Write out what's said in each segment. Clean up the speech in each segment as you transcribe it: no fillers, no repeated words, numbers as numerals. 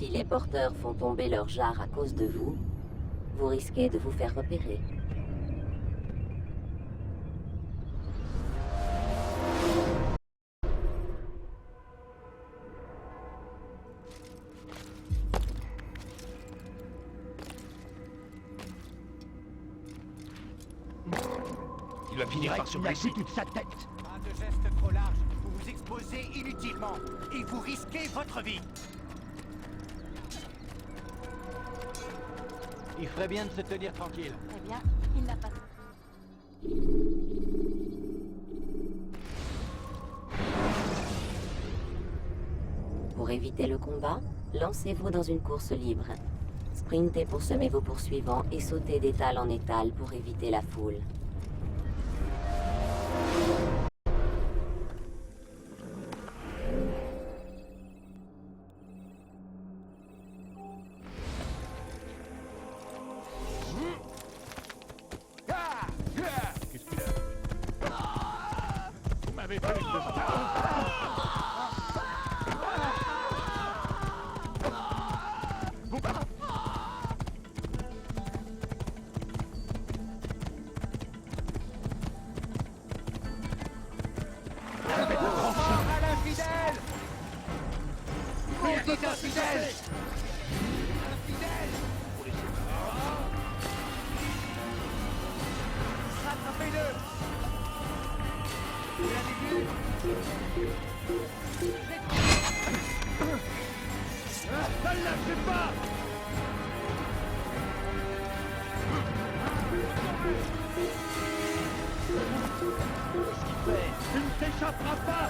Si les porteurs font tomber leur jarre à cause de vous, vous risquez de vous faire repérer. Il va finir par se blesser toute sa tête. Pas de geste trop large, vous vous exposez inutilement et vous risquez votre vie. Il ferait bien de se tenir tranquille. Très bien, il n'a pas... Pour éviter le combat, lancez-vous dans une course libre. Sprintez pour semer vos poursuivants et sautez d'étal en étal pour éviter la foule. Qu'est-ce qu'il a? Vous m'avez fait le À l'infidèle! Maudit infidèle! Infidèle! Rattrapez-le! Vous l'avez vu? Ne le lâchez pas! Qu'est-ce qu'il fait? Tu ne t'échapperas pas!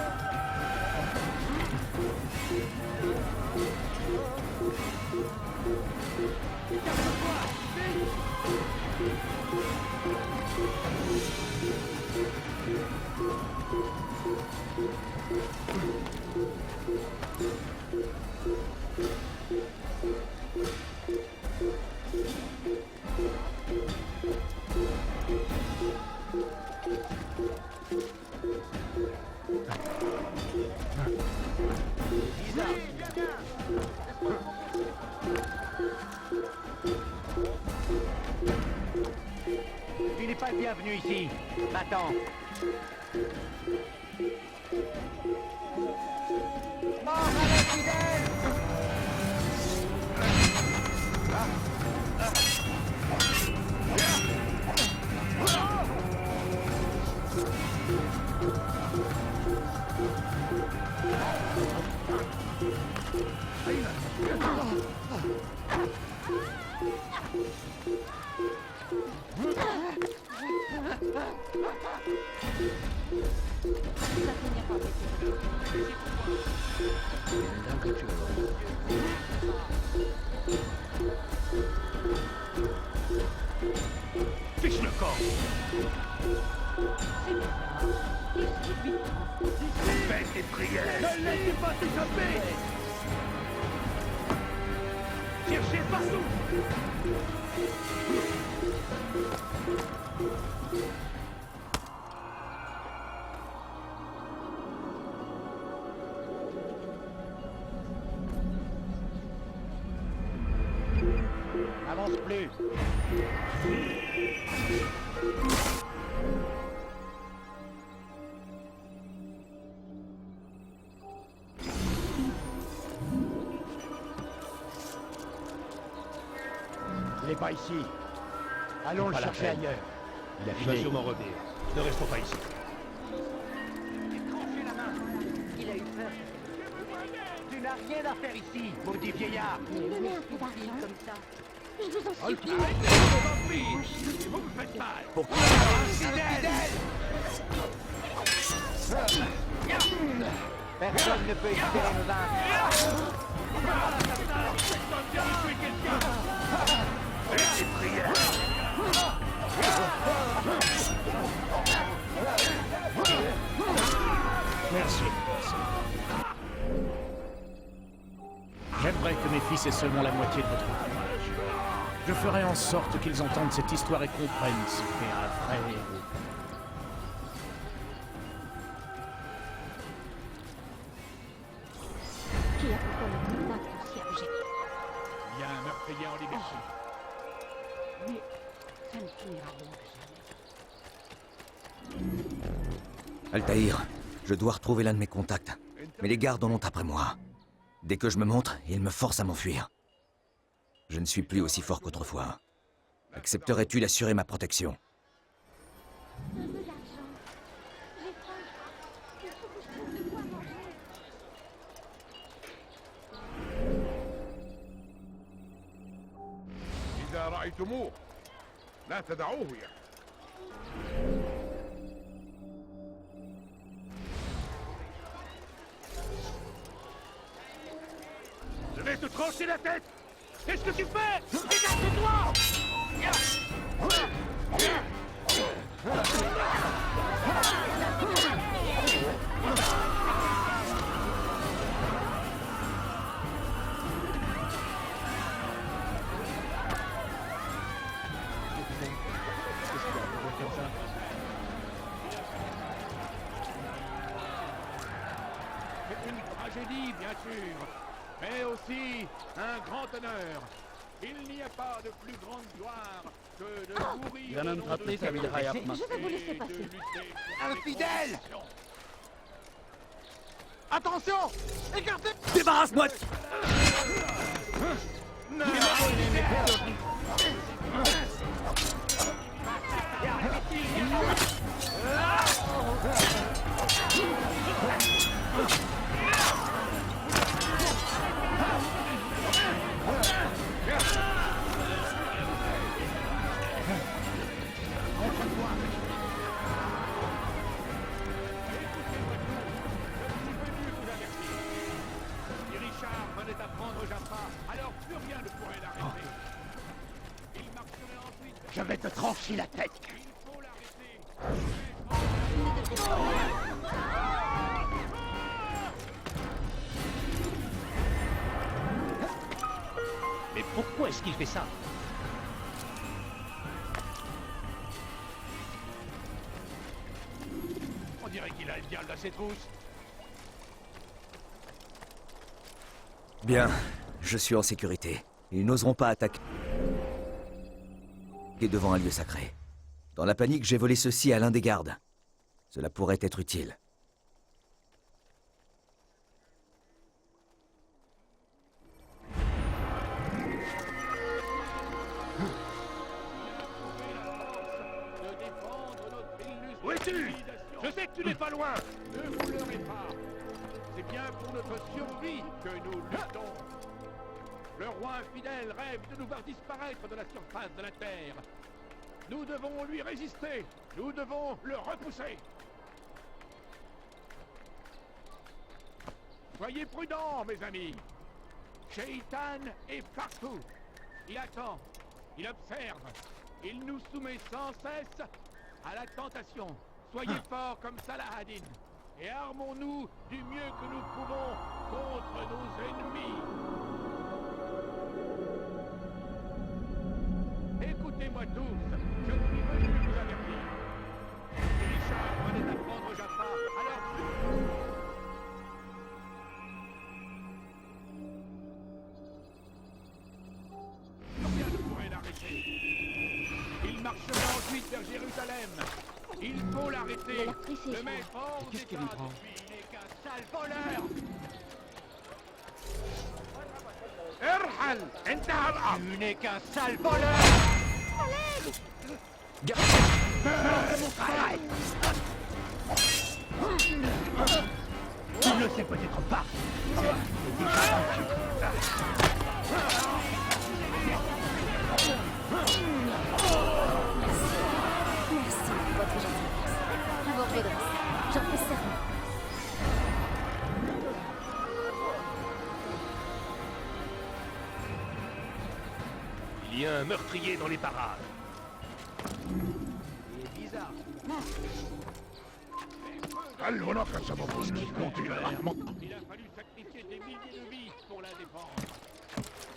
Tu n'es pas le bienvenu ici. Va-t'en. Mort à l'infidèle! Fiche le corps! Faites des prières! Ne laissez pas s'échapper! Cherchez partout! Avance plus. Il n'est pas ici. Allons le Pas la chercher peine. ailleurs. Il va sûrement revenir. Ne restons pas ici. Tranchez la main. Il a eu peur. Tu n'as rien à faire ici, maudit vieillard. Donnez un peu d'argent. Comme ça. Je vous en supplie. Arrêtez, je vous en prie! Vous me faites mal! Infidèle! Personne ne peut espérer nos âmes. Faites des prières! Merci. J'aimerais que mes fils aient seulement la moitié de votre courage. Je ferai en sorte qu'ils entendent cette histoire et comprennent ce qu'est un vrai héros. Qui a pourtant le plus d'un concierge? Il y a un meurtrier en liberté. Mais ça ne finira donc jamais. Altaïr, je dois retrouver l'un de mes contacts. Mais les gardes en ont après moi. Dès que je me montre, ils me forcent à m'enfuir. Je ne suis plus aussi fort qu'autrefois. Accepterais-tu d'assurer ma protection? Un peu d'argent. J'ai faim. Il faut que je trouve de quoi manger. إذا رأيتموه لا تدعوه يحيى. Je vais te trancher la tête. Qu'est-ce que tu fais? Dégage-toi! C'est une tragédie, bien sûr, mais aussi un grand honneur. Il n'y a pas de plus grande gloire que de mourir au nom de Dieu Je vais vous laisser et de passer. lutter pour Un les fidèle! convictions. Attention! Écartez! Débarrasse-moi de... Si Richard venait à prendre Jaffa, alors plus rien ne pourrait l'arrêter. Il marcherait ensuite. Je vais te trancher la tête! Il faut l'arrêter. Mais pourquoi est-ce qu'il fait ça? On dirait qu'il a le diable à ses trousses. Bien, je suis en sécurité. Ils n'oseront pas attaquer devant un lieu sacré. Dans la panique, j'ai volé ceci à l'un des gardes. Cela pourrait être utile. De défendre notre illustre Où es-tu? civilisation. Je sais que tu n'es pas loin. Ne vous leurrez pas. C'est bien pour notre survie que nous luttons. Le roi infidèle rêve de nous voir disparaître de la surface de la terre. Nous devons lui résister. Nous devons le repousser. Soyez prudents, mes amis. Shaitan est partout. Il attend. Il observe. Il nous soumet sans cesse à la tentation. Soyez forts comme Saladin. Et armons-nous du mieux que nous pouvons contre nos ennemis. Écoutez-moi tous, je suis venu vous avertir. Si Richard venait à prendre Jaffa, alors rien ne pourrait l'arrêter. Il marchera ensuite vers Jérusalem. Il faut l'arrêter. Il a l'air pressé, Le ce mettre hors Qu'est-ce qui d'état lui prend? depuis. Il n'est qu'un sale voleur. ارحل انتهى الامر. Tu n'es qu'un sale voleur! Arrête! Tu ne le sais peut-être pas. Merci pour votre gentillesse. À votre adresse. J'en fais serment. Il y a un meurtrier dans les parages. Bizarre. خلوا هناك سبب للسقوط إلى الأحمق. Il a fallu sacrifier des milliers de vies pour la défendre.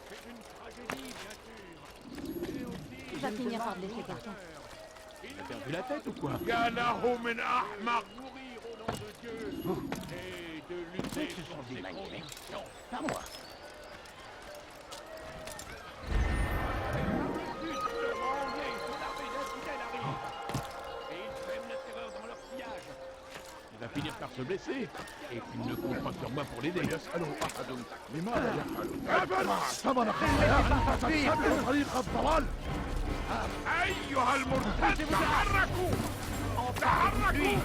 C'est une tragédie, bien sûr. Mais aussi Il va finir par blesser quelqu'un. il a Perdu la tête ou quoi? قاله من أحمق. mourir au nom de Dieu et de lutter Ce pour sont des ses manières. convictions. Pas moi. se blesser. Et tu ne comptes pas sur moi pour l'aider. أيها المرتد تحركوا! تحركوا!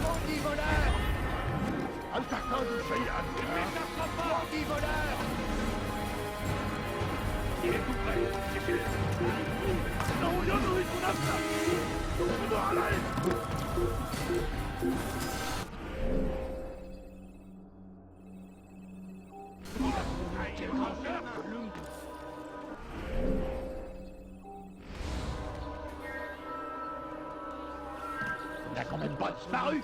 Maudit voleur! هل تحتاج شيئا؟ Maudit voleur! إنه يدرك نفسه! اقبضوا عليه! Il n'a quand même pas disparu.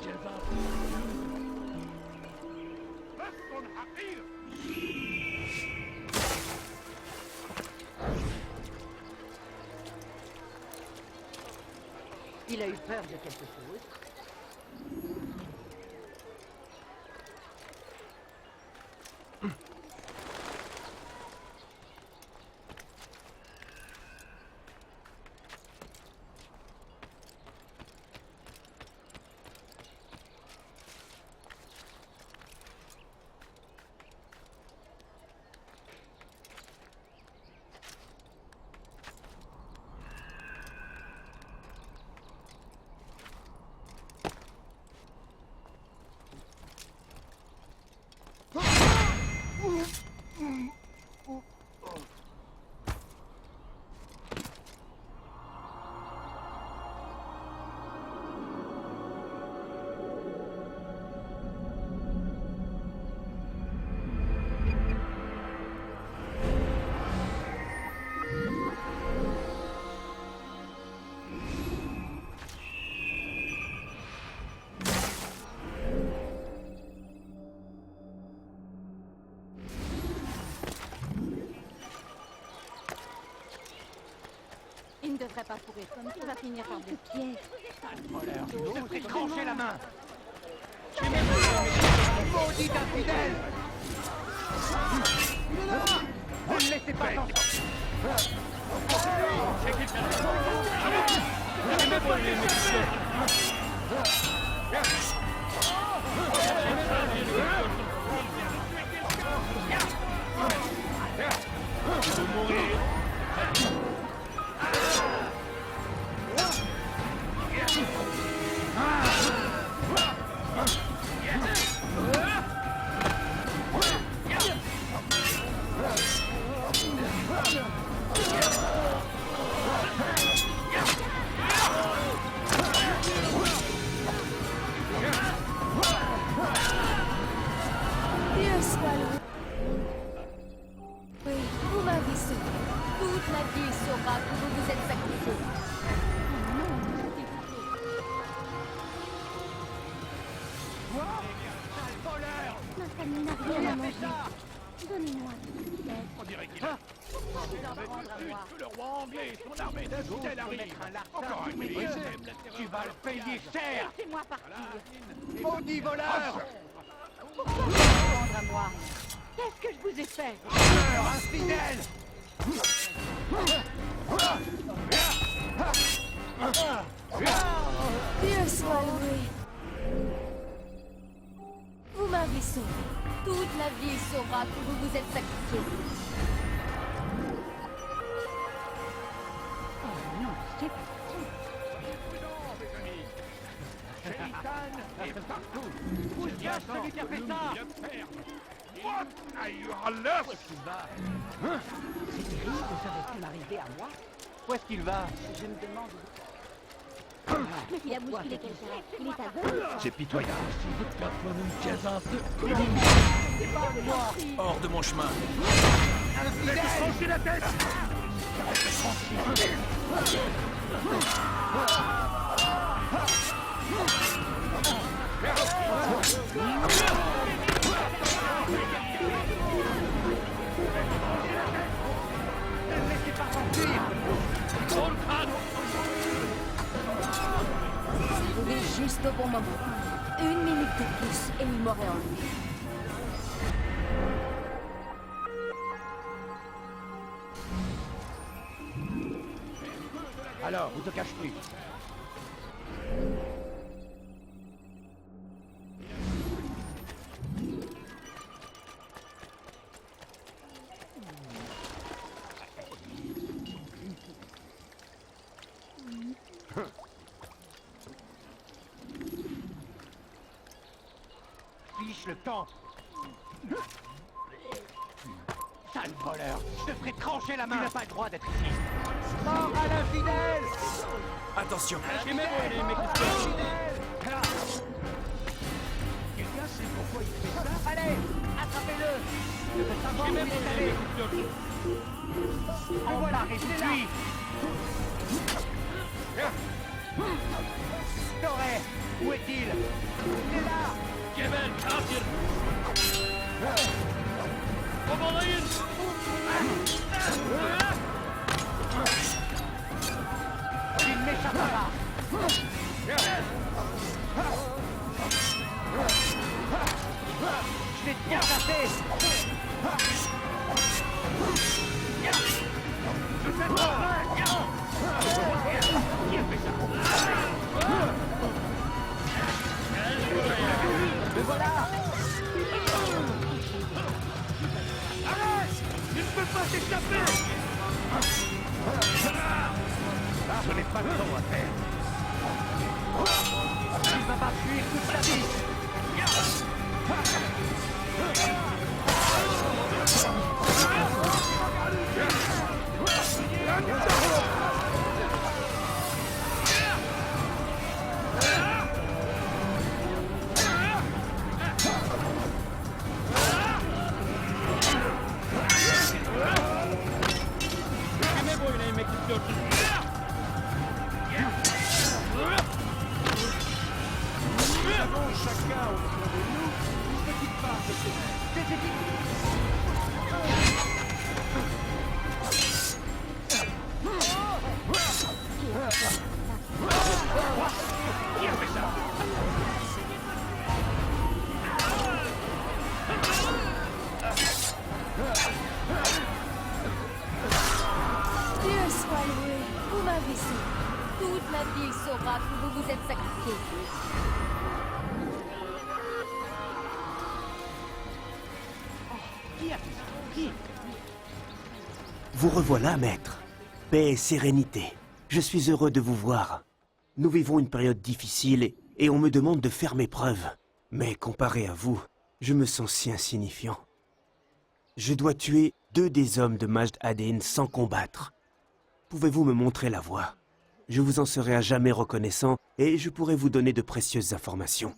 Il a eu peur de quelque chose. Il ne devrait pas courir comme ça, il va finir par des pieds. Je ferai trancher la main! Maudit infidèle! Ne le laissez pas s'en Dieu soit loué. Oui, vous m'avez sauvé. Toute la ville saura que vous vous êtes sacrifié. Ma famille n'a rien à manger. Donnez-moi une petite aide. On dirait qu'il a... Que le roi anglais et son armée d'infidèles arrivent. Encore un milieu. Tu vas le payer cher! Laissez-moi partir. Maudit voleur! Pourquoi vous rendre à moi? Qu'est-ce que je vous ai fait? Voleur infidèle! Dieu soit loué. Vous m'avez sauvé. Toute la ville saura que vous vous êtes sacrifié. Et partout. Où est celui qui a fait ça? Il observe. What? أيها اللص! C'est terrible, ça aurait pu m'arriver à moi. Où est-ce qu'il va? Je me demande... Mais il a bousculé quelqu'un. Il est aveugle. C'est pitoyable. Hors de mon chemin. Laisse trancher la tête! C'est arrivé juste au bon moment. Une minute de plus et il m'aurait enlevé. Alors, où te caches-tu? Fiche le temps. Sale voleur, je te ferai trancher la main. Tu n'as pas le droit d'être ici. Mort à l'infidèle. Attention! Quelqu'un sait pourquoi il fait ça? Allez, attrapez-le. Je veux savoir où il est allé. Le voilà, restez-lui. Doré, où est-il? Il est là. Kevin, katil! Kovalayın! Il m'échappera. Je vais te bien taper. Me voilà. Il ne peut pas s'échapper. Je n'ai pas le temps à faire. Il va pas fuir toute sa vie. Kime boyun eğmek istiyorsun? Nous avons chacun au fond de nous une petite part de ce Qui a fait ça? Dieu soit loué, vous m'avez sauvé. Toute la ville saura que vous vous êtes sacrifié. Qui a fait ça? Qui? Vous revoilà, maître. Paix et sérénité. Je suis heureux de vous voir. Nous vivons une période difficile et on me demande de faire mes preuves. Mais comparé à vous, je me sens si insignifiant. Je dois tuer 2 des hommes de Majd Aden sans combattre. Pouvez-vous me montrer la voie? Je vous en serai à jamais reconnaissant et je pourrai vous donner de précieuses informations.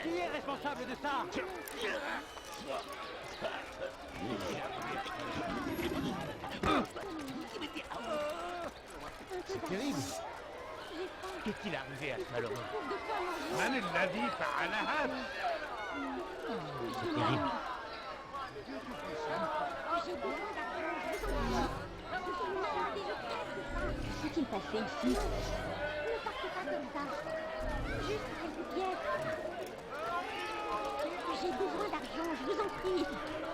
Qui est responsable de ça? C'est terrible. Qu'est-il arrivé à ce malheureux? Man l'a dit par Alahan. C'est terrible. J'ai besoin d'argent, je suis malade et je crève de faim. Qu'est-ce qu'il t'a fait ici? Ne partez pas comme ça. Juste quelques pièces. J'ai besoin d'argent, je vous en prie.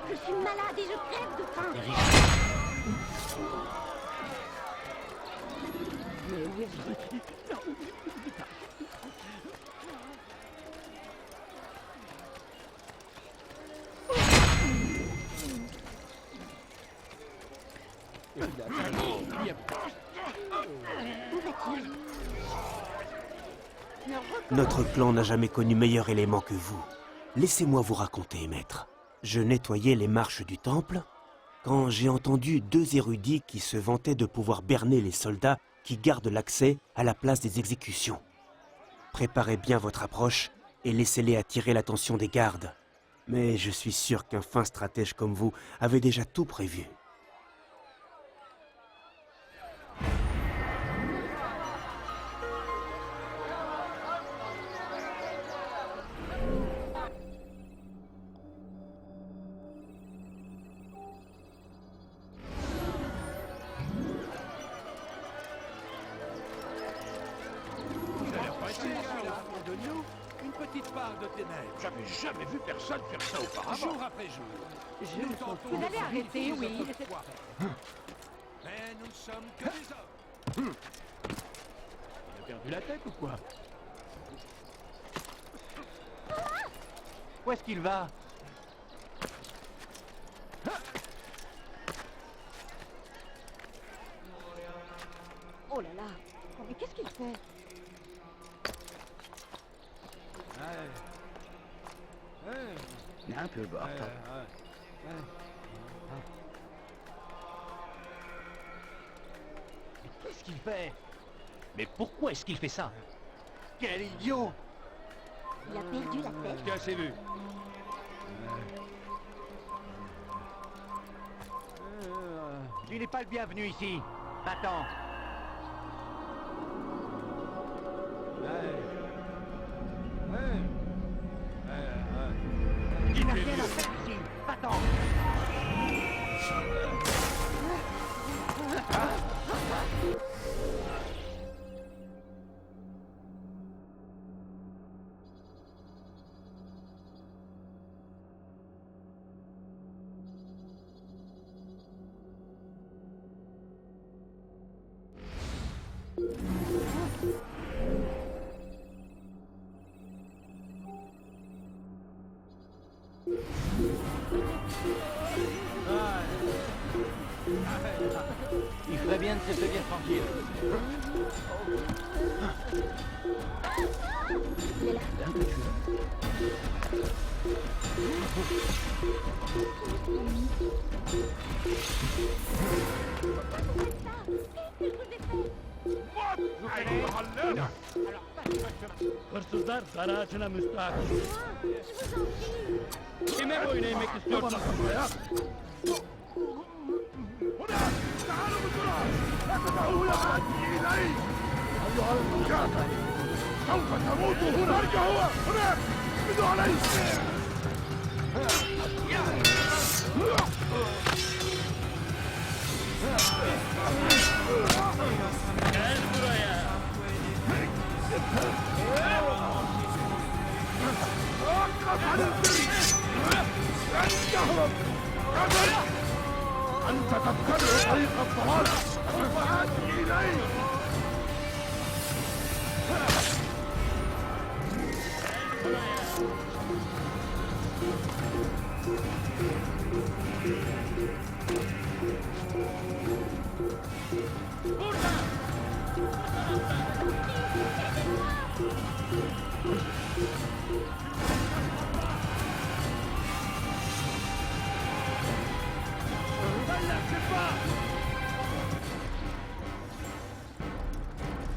Je suis malade et je crève de faim. Où va-t-il? Notre clan n'a jamais connu meilleur élément que vous. Laissez-moi vous raconter, maître. Je nettoyais les marches du temple quand j'ai entendu 2 érudits qui se vantaient de pouvoir berner les soldats qui gardent l'accès à la place des exécutions. Préparez bien votre approche et laissez-les attirer l'attention des gardes. Mais je suis sûr qu'un fin stratège comme vous avait déjà tout prévu. disparaît de tes neiges. J'avais jamais vu personne faire ça auparavant. Jour après jour. Nous tentons Vous de allez faire arrêter, notre oui. foi. Mais nous ne sommes que des hommes. Il a perdu la tête ou quoi? Où est-ce qu'il va? Oh là là. Oh, mais qu'est-ce qu'il fait? Il est un peu mort. Qu'est-ce qu'il fait? Mais pourquoi est-ce qu'il fait ça? Quel idiot! Il a perdu la tête. J'ai assez vu. Tu n'es pas le bienvenu ici. Va-t'en. Tu n'as rien à faire ici. Va-t'en. Il ferait bien de se tenir tranquille. Hırsızlar dar ağacına müstahak. Kime boyun eğmek istiyorsun? سوف تموت هنا. ارجع هو هناك. اقبضوا عليه. Gel buraya. أنت تتبع طريق الضلال. سوف آتي إليك.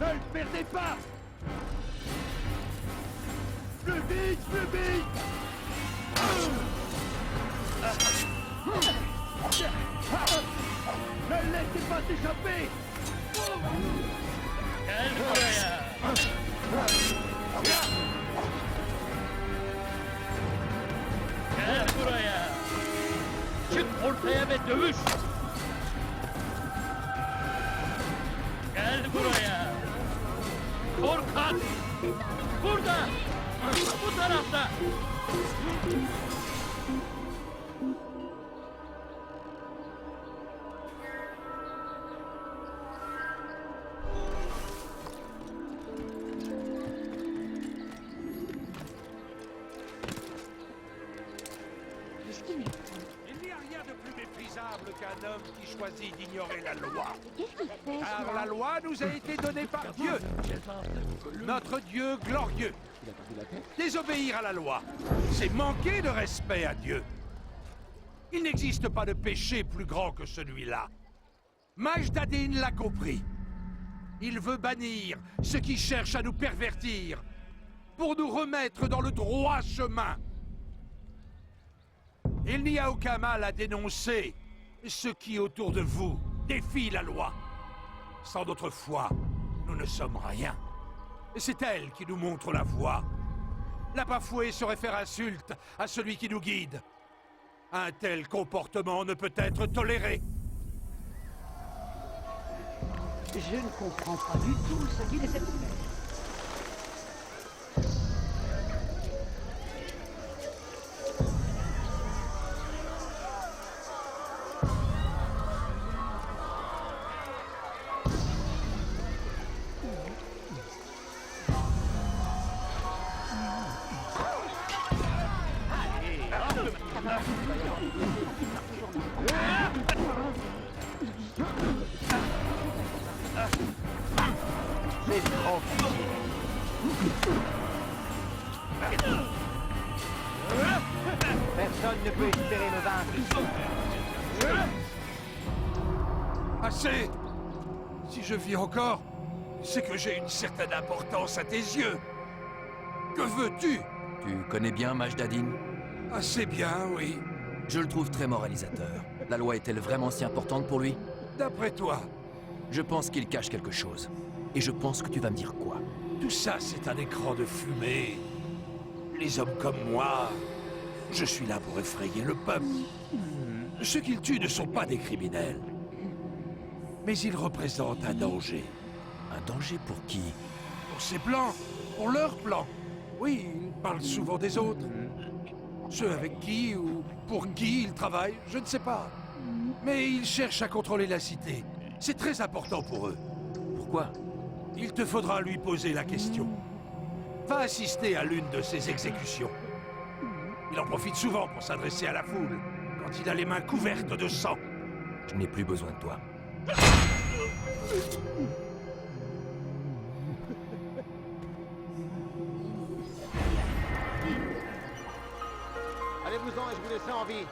Ne le perdez pas. Plus vite, plus vite. Ne le laissez pas échapper. Gel buraya. Gel buraya. Çık ortaya ve dövüş. Gel buraya. Korkak. Burada. Bu tarafta. Qu'est-ce qu'il met? Il n'y a rien de plus méprisable qu'un homme qui choisit d'ignorer la loi. Qu'est-ce qu'il fait, Car celui-là? la loi nous a été donnée par Dieu, notre Dieu glorieux. Désobéir à la loi, c'est manquer de respect à Dieu. Il n'existe pas de péché plus grand que celui-là. Majdadin l'a compris. Il veut bannir ceux qui cherchent à nous pervertir pour nous remettre dans le droit chemin. Il n'y a aucun mal à dénoncer ceux qui, autour de vous, défient la loi. Sans notre foi, nous ne sommes rien. C'est elle qui nous montre la voie. La bafouer serait faire insulte à celui qui nous guide. Un tel comportement ne peut être toléré. Je ne comprends pas du tout ce qu'il essaie de faire. C'est trop facile. Personne ne peut espérer me vaincre. Assez! Si je vis encore, c'est que j'ai une certaine importance à tes yeux. Que veux-tu? Tu connais bien Majdadin? Assez bien, oui. Je le trouve très moralisateur. La loi est-elle vraiment si importante pour lui? D'après toi, Je pense qu'il cache quelque chose. Et je pense que tu vas me dire quoi. tout ça, c'est un écran de fumée. Les hommes comme moi, je suis là pour effrayer le peuple. Ceux qu'il tue ne sont pas des criminels. Mais ils représentent un danger. Un danger pour qui? Pour ses plans, pour leurs plans. Oui, ils parlent souvent des autres. Ceux avec qui ou pour qui ils travaillent, je ne sais pas. Mais ils cherchent à contrôler la cité. C'est très important pour eux. Pourquoi? Il te faudra lui poser la question. Va assister à l'une de ses exécutions. Il en profite souvent pour s'adresser à la foule, quand il a les mains couvertes de sang. Je n'ai plus besoin de toi. Allez-vous-en et je vous laisserai en vie.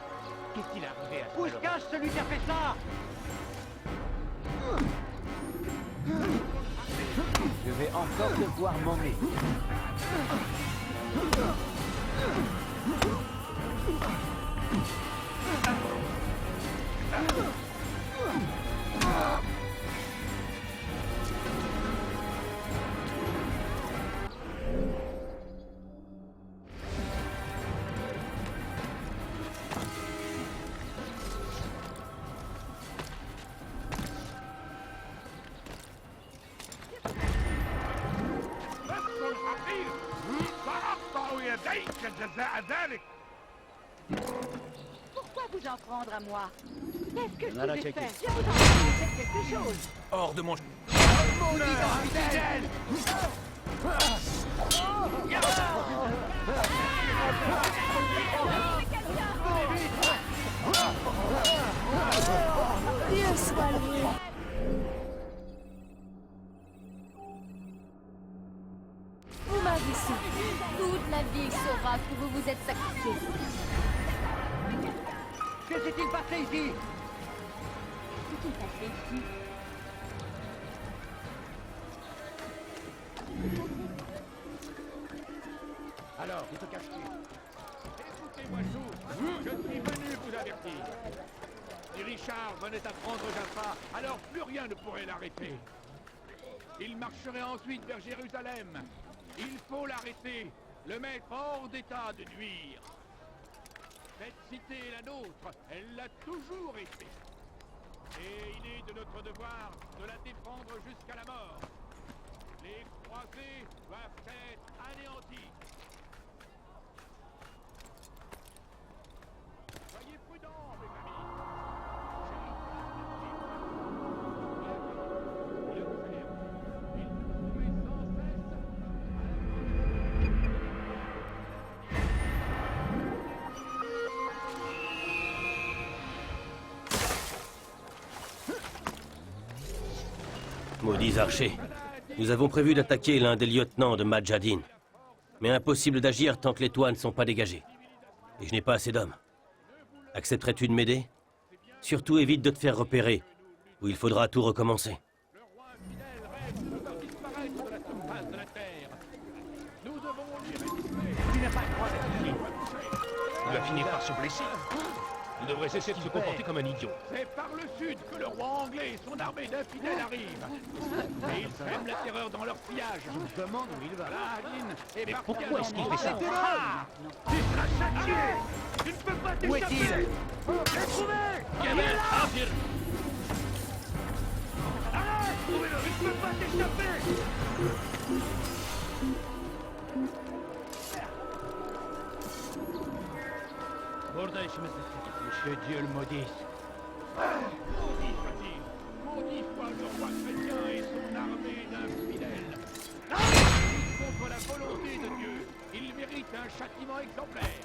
Qu'est-ce qu'il est arrivé à ce Où se malheureux? cache celui qui a fait ça? Je vais encore devoir m'emmener. Pourquoi vous en prendre à moi? Qu'est-ce que je Nana, vous ai check fait? it. Je vous en ai fait quelque chose. Hors de mon... Dieu soit loué. Vous m'avez sauvé. Toute ma vie saura que vous vous êtes sacrifié. Que s'est-il passé ici? Qu'est-il passé ici? Alors, où te caches-tu? Écoutez-moi tous, je suis venu vous avertir. Si Richard venait à prendre Jaffa, alors plus rien ne pourrait l'arrêter. Il marcherait ensuite vers Jérusalem. Il faut l'arrêter, le mettre hors d'état de nuire. Cette cité est la nôtre, elle l'a toujours été. Et il est de notre devoir de la défendre jusqu'à la mort. Les croisés doivent être anéantis. Soyez prudents, mes amis. Il observe. Il nous soumet sans cesse Maudits archers, nous avons prévu d'attaquer l'un des lieutenants de Majdadin. Mais impossible d'agir tant que les toits ne sont pas dégagés. Et je n'ai pas assez d'hommes. Accepterais-tu de m'aider? Surtout évite de te faire repérer, ou il faudra tout recommencer. le roi fidèle rêve de faire disparaître de la surface de la terre. Nous devons lui résister. Tu n'as pas le droit d'être ici. Il va finir par se blesser. Il devrait cesser de se comporter comme un idiot. C'est par le sud que le roi anglais et son armée d'infidèles arrivent. Et ils sèment la terreur dans leur pillage. Je me demande où il va. Saladin est Mais parti pourquoi à est-ce qu'il leur fait ça? rencontre. Ah, tu seras châtié. Tu ne peux pas Où t'échapper. est-il? L'ai trouvé. Gamin, Arthur! Arrête. Trouvez-le. Tu ne peux pas t'échapper. Burada işimiz bitecek. Que Dieu le maudisse. Maudit soit-il. Maudit soit le roi chrétien et son armée d'infidèles. Contre la volonté de Dieu, il mérite un châtiment exemplaire.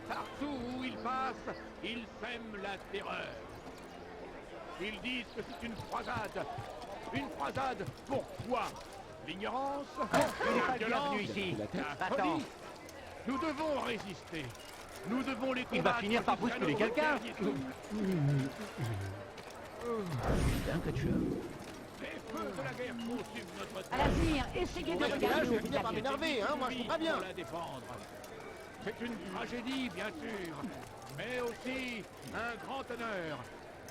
Partout où ils passent, ils sèment la terreur. Ils disent que c'est une croisade. Une croisade pour quoi? L'ignorance? Il n'est pas La violence? bienvenu ici. La Va-t'en. folie? Nous devons résister. Nous devons les combattre. Il va finir par jusqu'à bousculer nos quelqu'un. derniers tours. Putain que tu as. Les feux de la guerre consument notre À l'avenir, essayez de regarder au bout de la vie. m'énerver, hein, moi je comprends bien. La défendre. C'est une tragédie, bien sûr, mais aussi un grand honneur.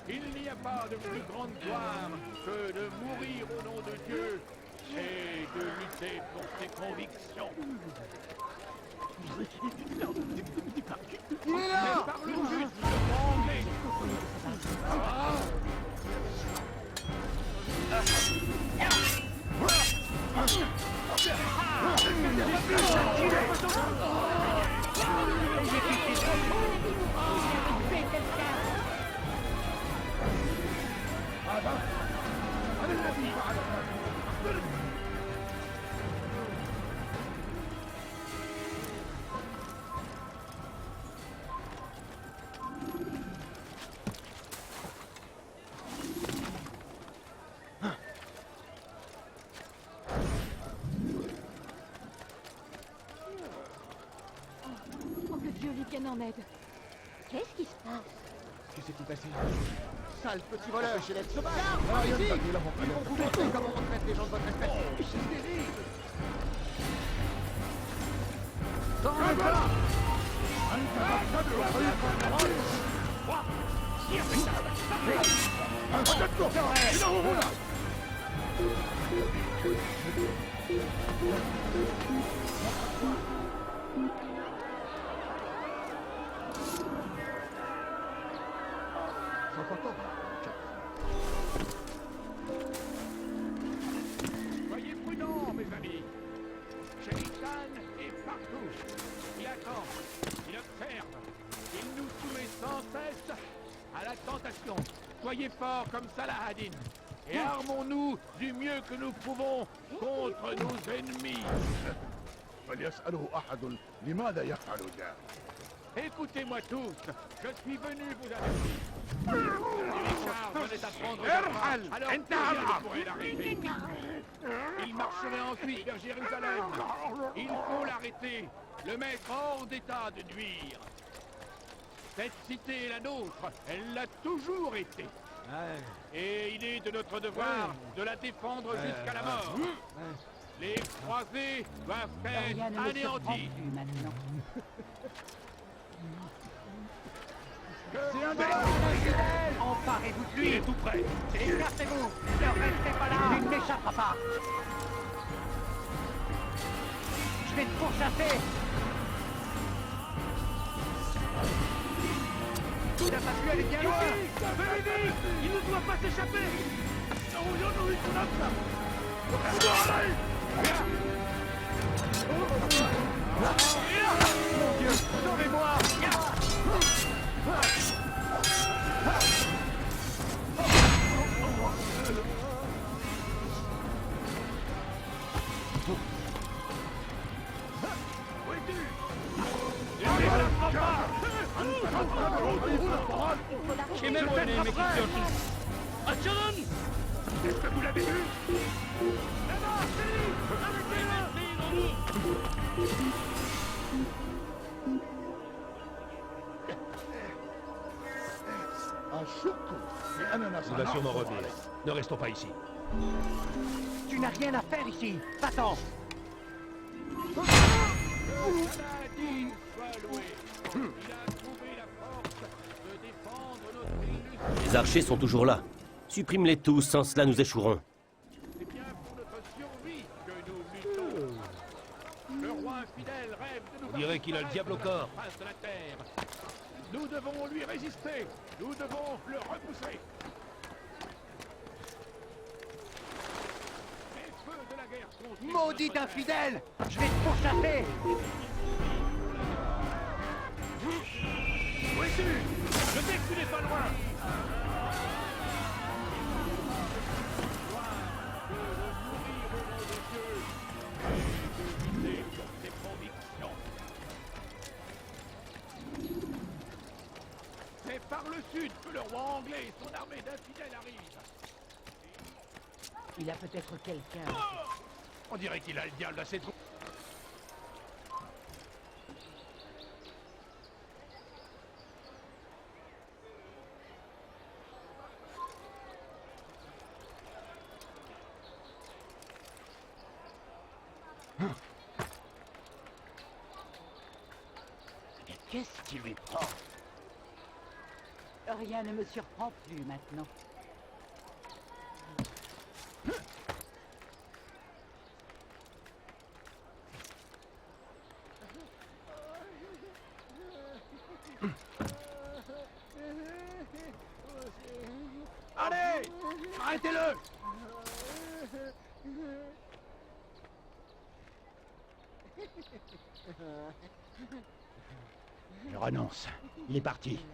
Il n'y a pas de plus grande gloire que de mourir au nom de Dieu et de lutter pour ses convictions. Il est là! Par le but de manger. Oh, que Dieu lui vienne en aide. Qu'est-ce qui se passe? Que s'est-il passé? Sale petit voleur, chez l'être sauvage. Ils vont vous montrer comment on traite les gens de votre espèce. C'est terrible. Soyez prudents, mes amis. Shaitan est partout. Il attend, il observe, il nous soumet sans cesse à la tentation. Soyez forts comme Saladin et armons-nous du mieux que nous pouvons contre nos ennemis. فليسأله أحد لماذا يفعل ذلك؟ Écoutez-moi tous, je suis venu vous avertir. Richard venait à prendre Erhal, alors rien ne pourrait l'arrêter. Il marcherait ensuite vers Jérusalem. Il faut l'arrêter, le mettre hors d'état de nuire. Cette cité est la nôtre, elle l'a toujours été. Et il est de notre devoir de la défendre jusqu'à la mort. Les croisés doivent Rien être ne me surprend anéantis. plus maintenant. C'est un de emparez-vous de lui. Il est tout prêt. Écartez-vous. Ne restez pas là. Il n'échappera pas. Je vais te pourchasser. Il n'a pas pu aller bien loin. Il ne doit pas s'échapper. Mon Dieu, sauvez-moi. J'ai même donné mes questions. Acharon! Est-ce que vous l'avez vu? Là-bas, c'est lui! Il va sûrement revenir. Ne restons pas ici. Tu n'as rien à faire ici. Va-t'en. Saladin soit loué. Il a trouvé la force de défendre notre illustre. Les archers sont toujours là. Supprime-les tous, sans cela nous échouerons. C'est bien pour notre survie que nous luttons. Le roi infidèle rêve de nous On dirait qu'il a le diable au corps. face de la terre. Nous devons lui résister. Nous devons le repousser. Les feux de la guerre consument Maudit notre infidèle. Je vais te pourchasser. Où es-tu? Je sais que tu n'es pas loin. sud que le roi anglais et son armée d'infidèles arrivent. Il y a peut-être quelqu'un. On dirait qu'il a le diable à ses trous. Qu'est-ce qui lui prend? Rien ne me surprend plus maintenant. Allez! Arrêtez-le! Je renonce. Il est parti.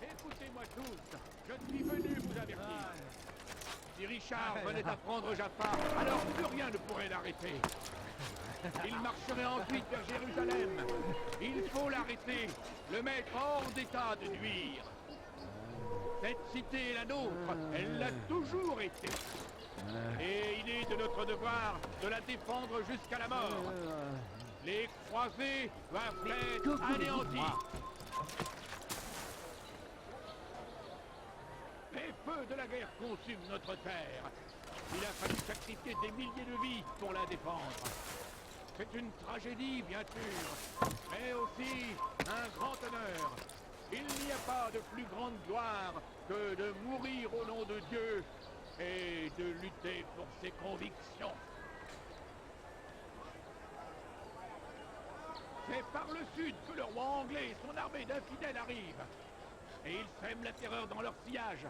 Écoutez-moi tous, je suis venu vous avertir. Si Richard venait à prendre Jaffa, alors plus rien ne pourrait l'arrêter. Il marcherait ensuite vers Jérusalem. Il faut l'arrêter, le mettre hors d'état de nuire. Cette cité est la nôtre, elle l'a toujours été. Et il est de notre devoir de la défendre jusqu'à la mort. Les croisés doivent être anéantis. Les feux de la guerre consument notre terre. Il a fallu sacrifier des milliers de vies pour la défendre. C'est une tragédie, bien sûr, mais aussi un grand honneur. Il n'y a pas de plus grande gloire que de mourir au nom de Dieu et de lutter pour ses convictions. C'est par le sud que le roi anglais et son armée d'infidèles arrivent. Et ils sèment la terreur dans leur sillage.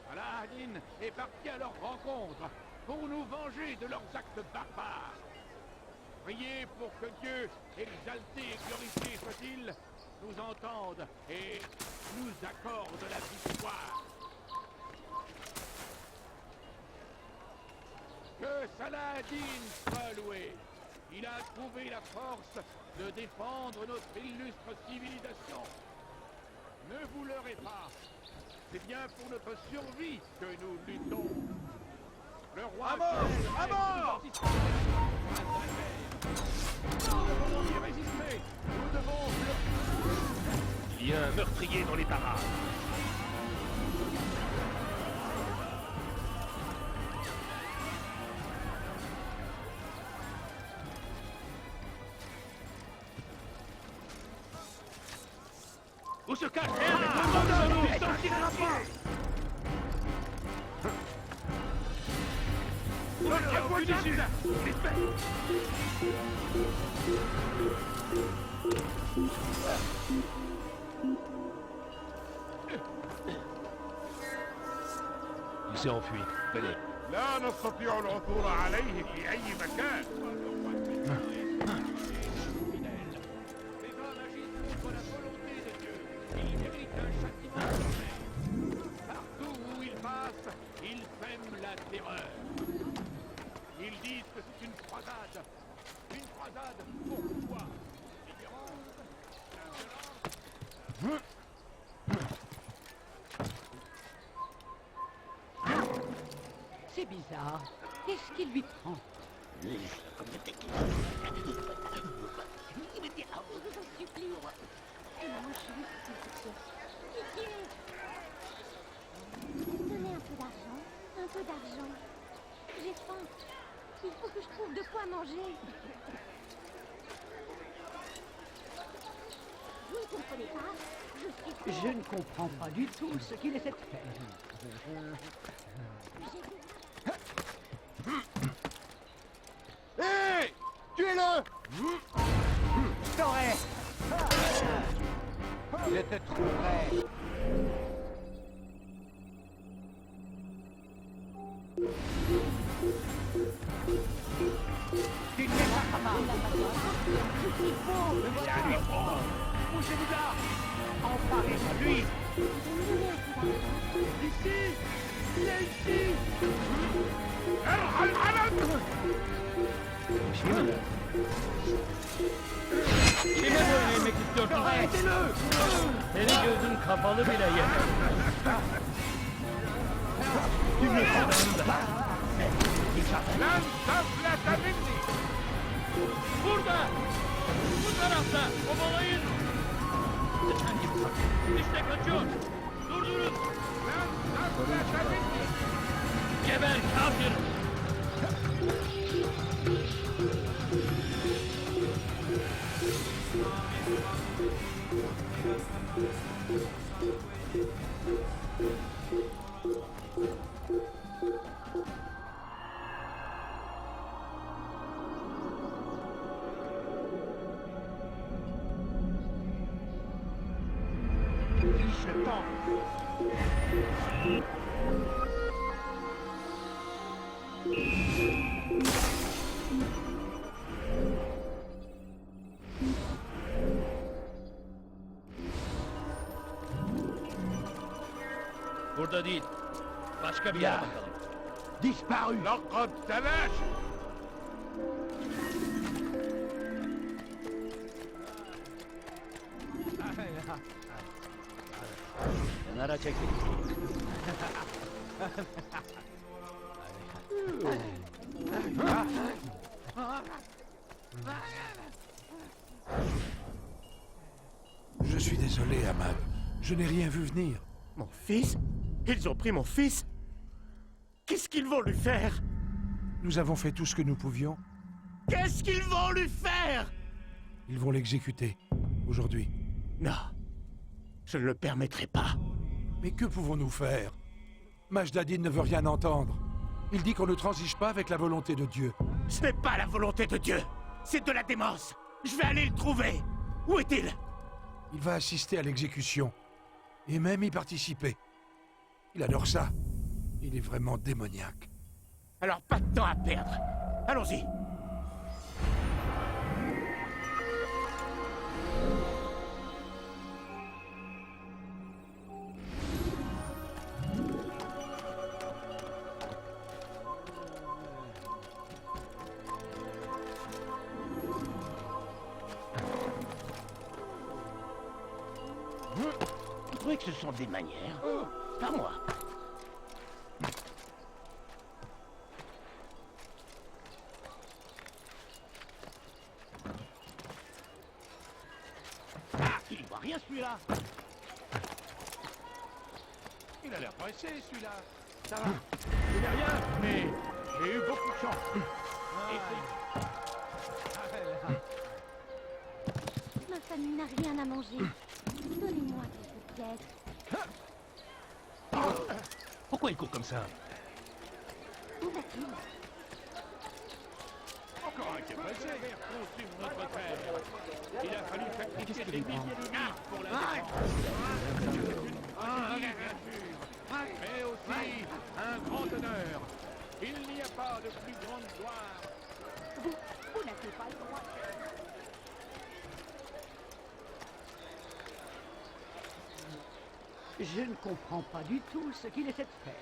Saladin est parti à leur rencontre pour nous venger de leurs actes barbares. Priez pour que Dieu, exalté et glorifié soit-il, nous entende et nous accorde la victoire. Que Saladin soit loué. Il a trouvé la force de défendre notre illustre civilisation. Ne vous leurrez pas. C'est bien pour notre survie que nous luttons. Le roi... À mort! À mort! Nous devons y résister. Nous devons... Il y a un meurtrier dans les parages. Où se cache Il s'est enfui. Venez. لا نستطيع العثور عليه في أي مكان. Partout où il passe, il sème la terreur. Ils disent que c'est une croisade. Une croisade pour quoi? L'ignorance, la violence. C'est bizarre. Qu'est-ce qui lui prend? Je vous en supplie. Mange juste, s'il vous plaît. Pitié. Donnez un peu d'argent. Un peu d'argent. J'ai faim. Il faut que je trouve de quoi manger. Vous ne comprenez pas? Je suis pauvre. Je ne comprends pas du tout ce qu'il essaie de faire. Hé! Tuez-le! T'aurais... te trouverai. Tu ne m'échapperas pas. Viens lui prendre. Poussez-vous là. Emparez-vous de lui. Ici. Il est ici. Yemek istiyorsun. Senin gözün kapalı bile yeter. Lan saflatabildi. Burada! Bu tarafta! Kovalayın! İşte kaçıyor! Durdurun! Lan saflatabildi. Geber kafir! Je tente. Burada değil. Başka bir yere bakalım. Disparu. لقد تلاشى. Kenara çekil. Je suis désolé, Ahmad. Je n'ai rien vu venir. Mon fils? Ils ont pris mon fils? Qu'est-ce qu'ils vont lui faire? Nous avons fait tout ce que nous pouvions. Qu'est-ce qu'ils vont lui faire? Ils vont l'exécuter. Aujourd'hui. Non. Je ne le permettrai pas. Mais que pouvons-nous faire? Majdadin ne veut rien entendre. Il dit qu'on ne transige pas avec la volonté de Dieu. Ce n'est pas la volonté de Dieu. C'est de la démence. Je vais aller le trouver. Où est-il? Il va assister à l'exécution. Et même y participer. Il adore ça. Il est vraiment démoniaque. Alors pas de temps à perdre. Allons-y. Vous trouvez que ce sont des manières? Pas moi. Ah, il voit rien celui-là. Il a l'air pressé, celui-là. Ça va. Je n'ai rien, mais j'ai eu beaucoup de chance. Ma famille n'a rien à manger. Donnez-moi quelques pièces. Pourquoi il court comme ça? Où va-t-il? Encore un qui est pressé. Construire notre terre. Il a fallu sacrifier des milliers de vies pour la défendre. Mais aussi un grand honneur. Il n'y a pas de plus grande gloire. Vous n'avez pas le droit. Je ne comprends pas du tout ce qu'il essaie de faire.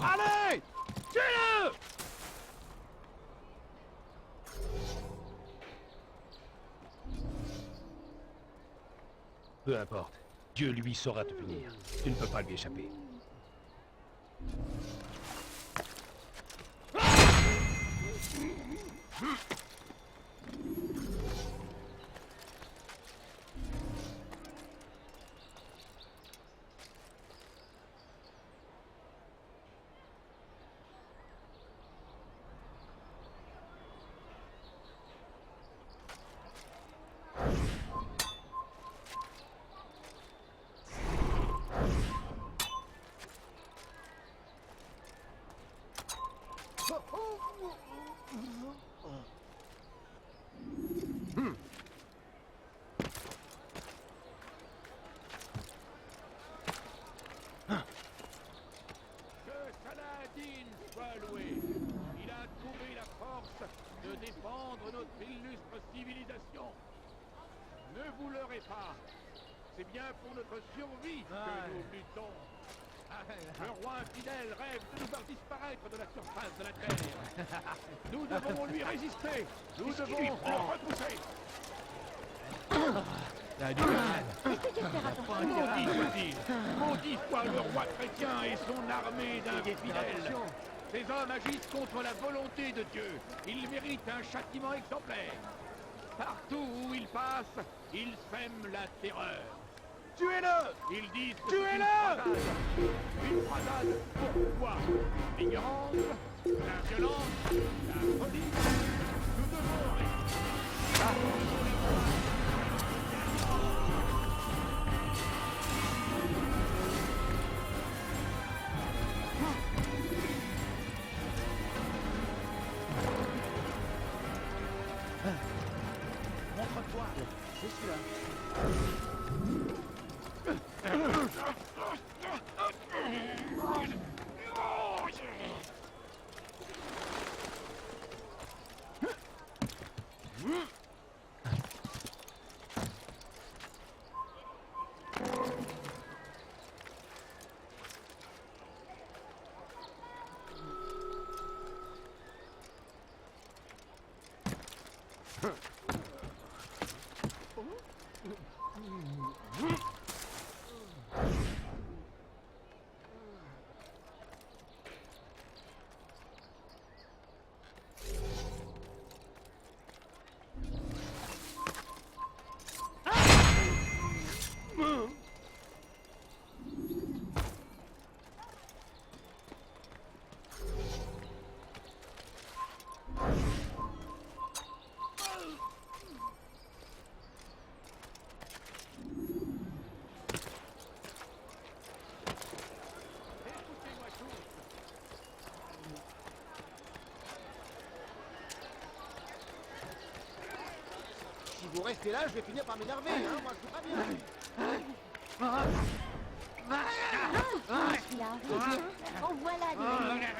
Allez! Tuez-le! Peu importe. Dieu, lui, saura te punir. Tu ne peux pas lui échapper. Que Saladin soit loué. Il a trouvé la force de défendre notre illustre civilisation. Ne vous leurrez pas. C'est bien pour notre survie que nous luttons. Le roi infidèle rêve de nous faire disparaître de la surface de la Terre. Nous devons lui résister. Nous devons le repousser. Maudit soit-il. Maudit soit le roi chrétien et son armée d'infidèles. Ces hommes agissent contre la volonté de Dieu. Ils méritent un châtiment exemplaire. Partout où ils passent, ils sèment la terreur. Tuez-le! Ils disent que tuez-le! Une croisade. Pourquoi? L'ignorance, la violence, la folie. Nous devons... Montre-toi. C'est celui-là. Si vous restez là, je vais finir par m'énerver, hein, moi je vous préviens. Il a arrivé. En voilà des manières.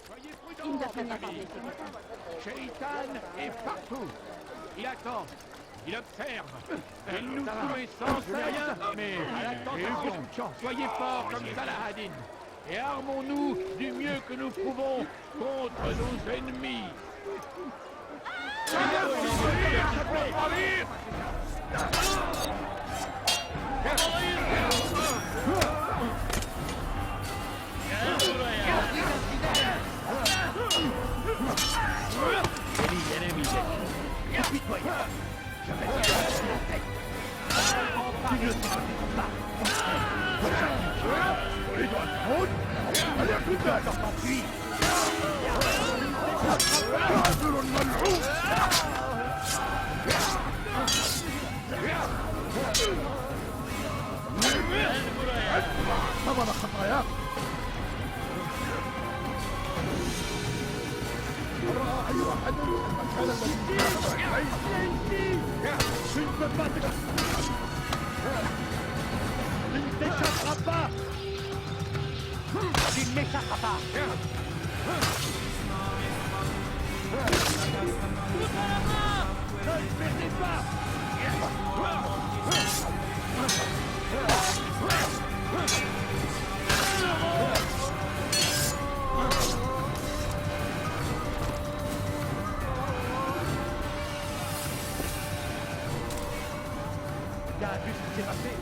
Soyez prudents, mes amis. Shaitan est partout. Il attend. Il observe. Il nous soumet sans cesse, mais à la tentation. Soyez forts comme Saladin. Et armons-nous du mieux que nous pouvons contre nos ennemis. débarrasser.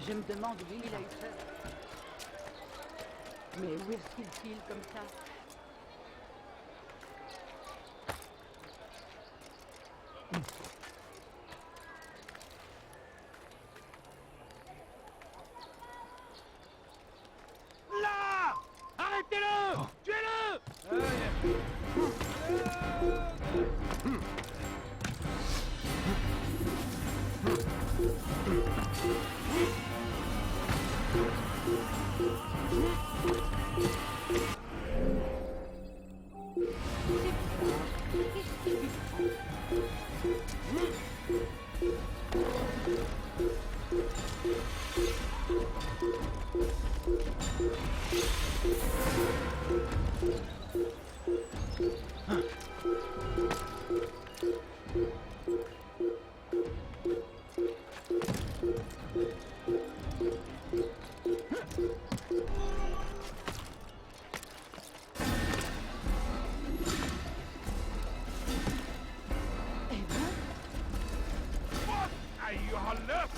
Je me demande d'où il a eu ça. Mais où est-ce qu'il file comme ça? Là! Arrêtez-le! Tuez-le! أيها اللص!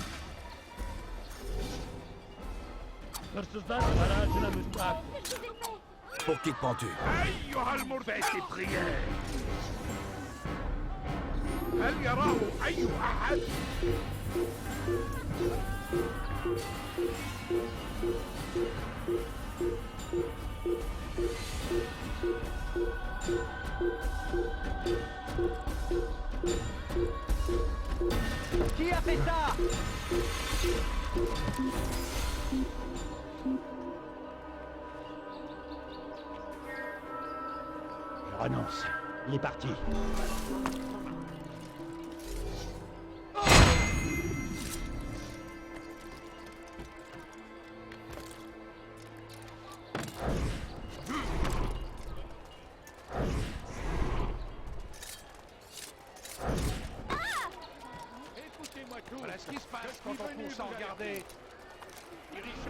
Hırsızlar aracına müstahak. Pour qui te prends-tu? أيها المرتد البريان! هل يراه أي أحد؟ Qui a fait ça? Je renonce. Il est parti. Écoutez-moi tous. Voilà ce qui se passe Je suis quand on venu court sans vous regarder. Iris.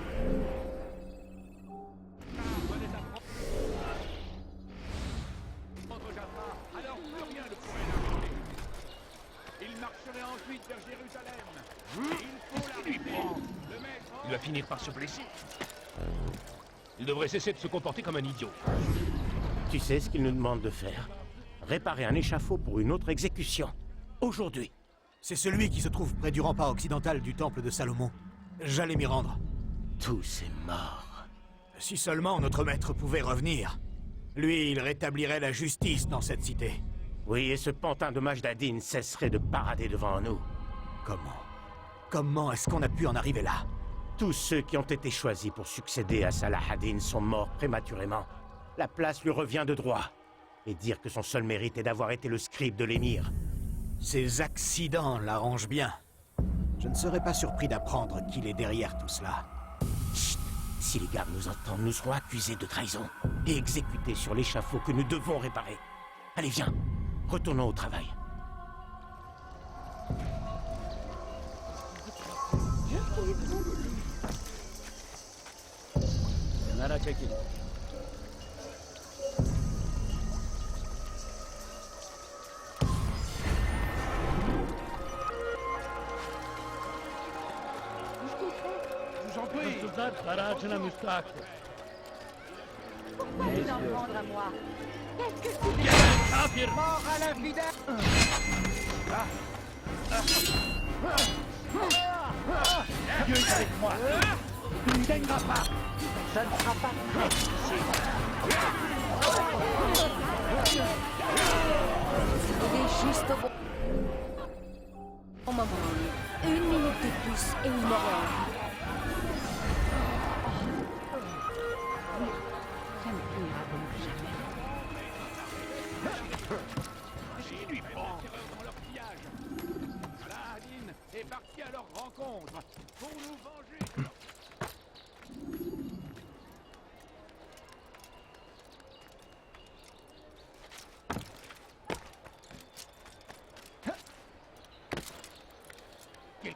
Venez à prendre Jaffa, alors plus rien ne pourrait l'arrêter. Il marcherait ensuite vers Jérusalem. Il faut l'arrêter. Le mettre Il va finir par se blesser. Il devrait cesser de se comporter comme un idiot. Tu sais ce qu'il nous demande de faire? Réparer un échafaud pour une autre exécution. Aujourd'hui. C'est celui qui se trouve près du rempart occidental du temple de Salomon. J'allais m'y rendre. Tous est mort. Si seulement notre maître pouvait revenir. Lui, il rétablirait la justice dans cette cité. Oui, et ce pantin de Majdadin cesserait de parader devant nous. Comment est-ce qu'on a pu en arriver là? Tous ceux qui ont été choisis pour succéder à Salah ad-Din sont morts prématurément. La place lui revient de droit. Et dire que son seul mérite est d'avoir été le scribe de l'émir. Ces accidents l'arrangent bien. Je ne serais pas surpris d'apprendre qu'il est derrière tout cela. Chut! Si les gardes nous entendent, nous serons accusés de trahison et exécutés sur l'échafaud que nous devons réparer. Allez, viens, retournons au travail. Kenara çekil. Je vous en prie. Hırsızlar aracına müstahak. Pourquoi vous en prendre à moi? Qu'est-ce que tu Gel kafir! Mort à l'infidèle! Dieu est avec moi. Tu ne gagneras pas. Ça ne sera pas prêt ici. Il est juste au bon moment. Une minute de plus et il m'aurait. Ça ne finira donc jamais. Qui lui prend dans leur pillage. Saladin est parti à leur rencontre pour nous venger de leur...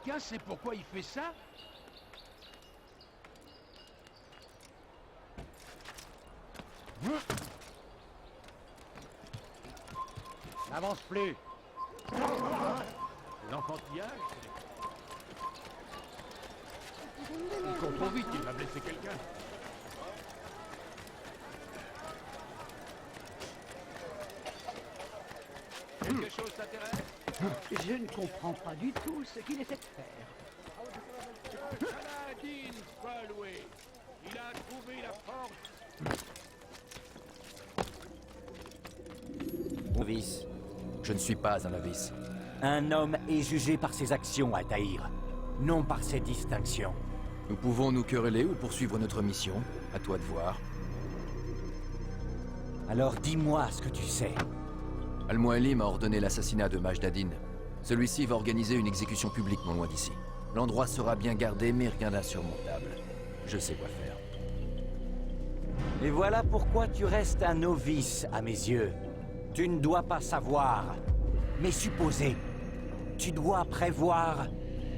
Quelqu'un sait pourquoi il fait ça? N'avance plus. L'enfantillage? Il court trop vite, il va blesser quelqu'un. Quelque chose t'intéresse? Je ne comprends pas du tout ce qu'il essaie de faire. Saladin soit loué. Il a trouvé la force. Novice. Je ne suis pas un novice. Un homme est jugé par ses actions, Altaïr, non par ses distinctions. Nous pouvons nous quereller ou poursuivre notre mission. À toi de voir. Alors dis-moi ce que tu sais. Al-Mualim a ordonné l'assassinat de Majdadin. Celui-ci va organiser une exécution publique non loin d'ici. L'endroit sera bien gardé, mais rien d'insurmontable. Je sais quoi faire. Et voilà pourquoi tu restes un novice à mes yeux. Tu ne dois pas savoir, mais supposer. Tu dois prévoir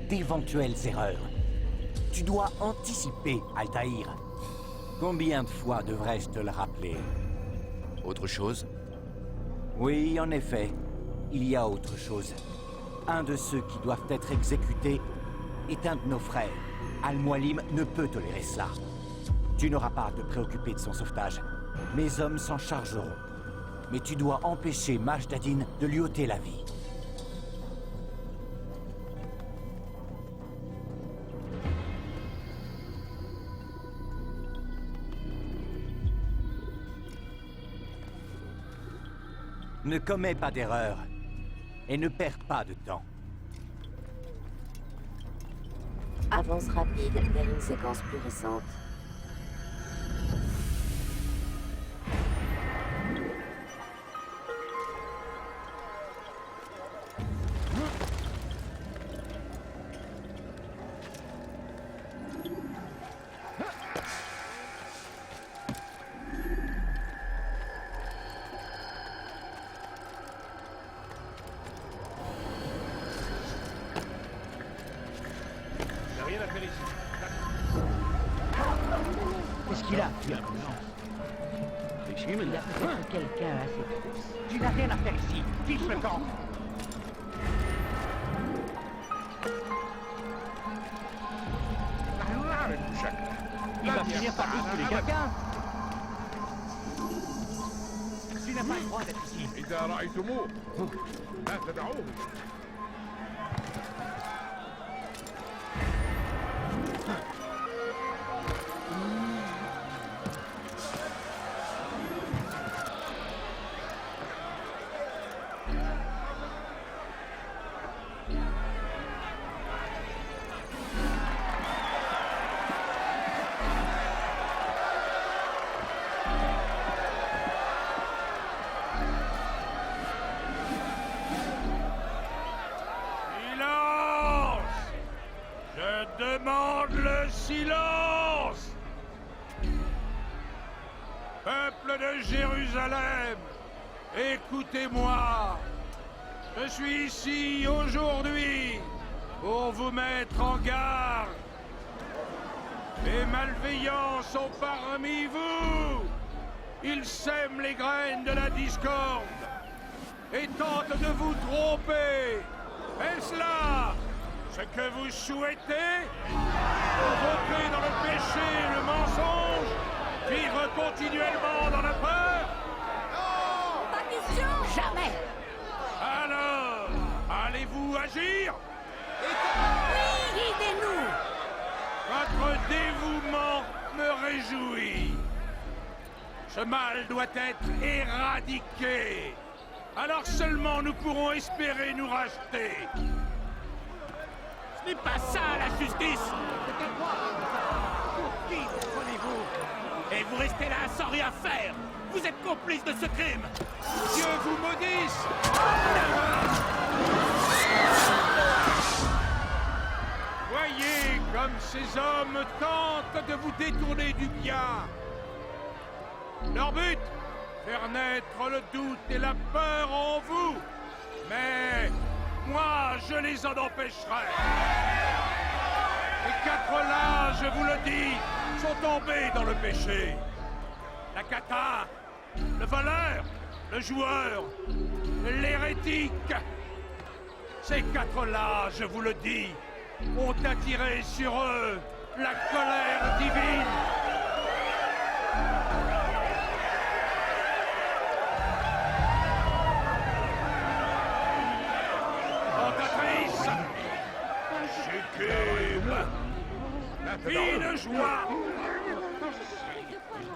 d'éventuelles erreurs. Tu dois anticiper, Altaïr. Combien de fois devrais-je te le rappeler? Autre chose? Oui, en effet. Il y a autre chose. Un de ceux qui doivent être exécutés est un de nos frères. Al-Mualim ne peut tolérer cela. Tu n'auras pas à te préoccuper de son sauvetage. Mes hommes s'en chargeront. Mais tu dois empêcher Majdadin de lui ôter la vie. Ne commets pas d'erreur et ne perds pas de temps. Avance rapide vers une séquence plus récente. Qu'est-ce qu'il a? Il a peut-être quelqu'un à ses trousses. Tu n'as rien à faire ici. Fiche le camp. Il va finir par bousculer quelqu'un. Tu n'as pas le droit d'être ici. إذا رأيتموه لا تدعوه. Demande le silence! Peuple de Jérusalem, écoutez-moi. Je suis ici aujourd'hui pour vous mettre en garde. Les malveillants sont parmi vous. Ils sèment les graines de la discorde et tentent de vous tromper. Est-ce là ce que vous souhaitez? Provoquer dans le péché et le mensonge? Vivre continuellement dans la peur? Non! Pas question! Jamais! Alors, allez-vous agir? Oui, guidez-nous! Votre dévouement me réjouit. Ce mal doit être éradiqué. Alors seulement nous pourrons espérer nous racheter. Ce n'est pas ça la justice! Pour qui vous prenez-vous? Et vous restez là sans rien faire! Vous êtes complice de ce crime! Dieu vous maudisse! Voyez comme ces hommes tentent de vous détourner du bien! Leur but? Faire naître le doute et la peur en vous! Mais Moi, je les en empêcherai. Les 4-là, je vous le dis, sont tombés dans le péché. La cata, le voleur, le joueur, l'hérétique. Ces 4-là, je vous le dis, ont attiré sur eux la colère divine. Tentatrice, succube, fine joie.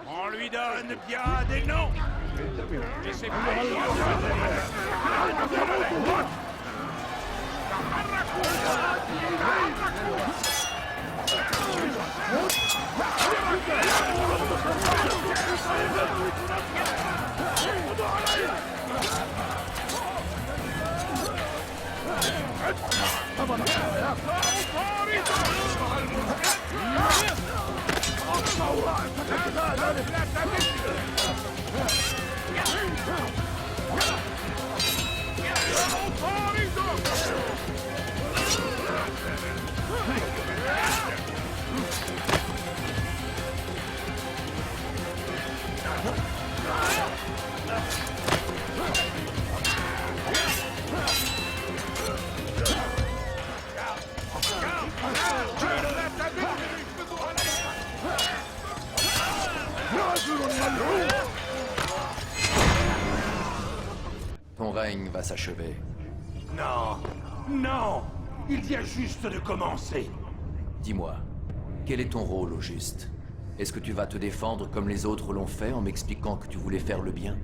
On lui donne bien des noms. Et c'est Ton règne va s'achever. Non, non, il vient juste de commencer. Dis-moi, quel est ton rôle au juste? Est-ce que tu vas te défendre comme les autres l'ont fait en m'expliquant que tu voulais faire le bien?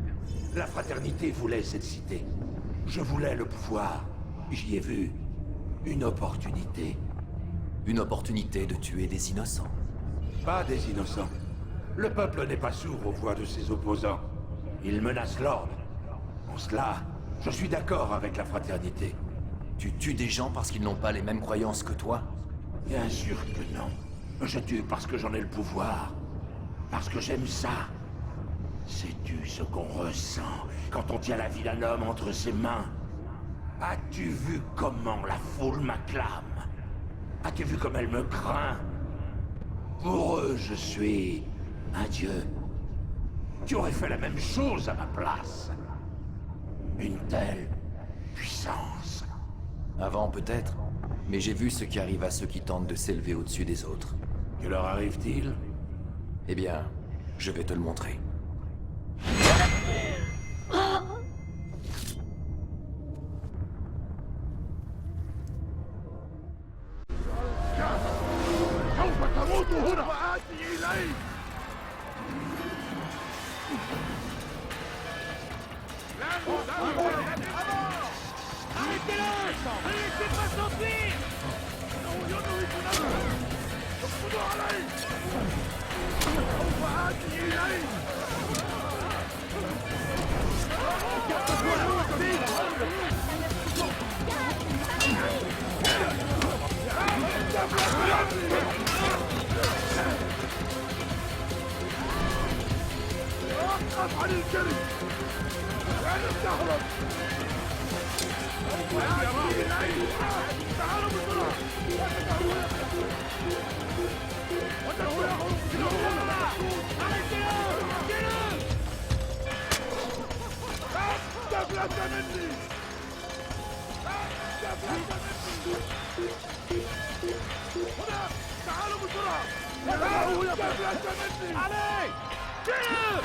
La fraternité voulait cette cité. Je voulais le pouvoir. J'y ai vu une opportunité. Une opportunité de tuer des innocents. Pas des innocents. Le peuple n'est pas sourd aux voix de ses opposants. Il menace l'ordre. En cela, je suis d'accord avec la fraternité. Tu tues des gens parce qu'ils n'ont pas les mêmes croyances que toi? Bien sûr que non. Je tue parce que j'en ai le pouvoir. Parce que j'aime ça. Sais-tu ce qu'on ressent quand on tient la vie d'un homme entre ses mains? As-tu vu comment la foule m'acclame? As-tu vu comme elle me craint? Pour eux, je suis un dieu. Tu aurais fait la même chose à ma place. Une telle puissance. Avant peut-être, mais j'ai vu ce qui arrive à ceux qui tentent de s'élever au-dessus des autres. Que leur arrive-t-il? Eh bien, je vais te le montrer.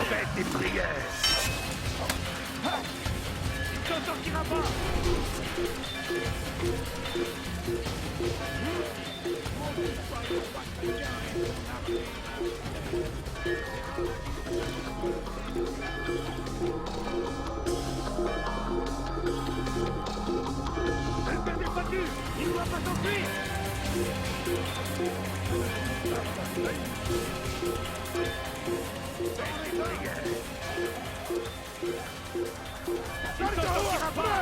Faites des prières. Il s'en sortira pas. Elle perd des battus. Il ne doit pas s'enfuir. Il s'en sortira pas.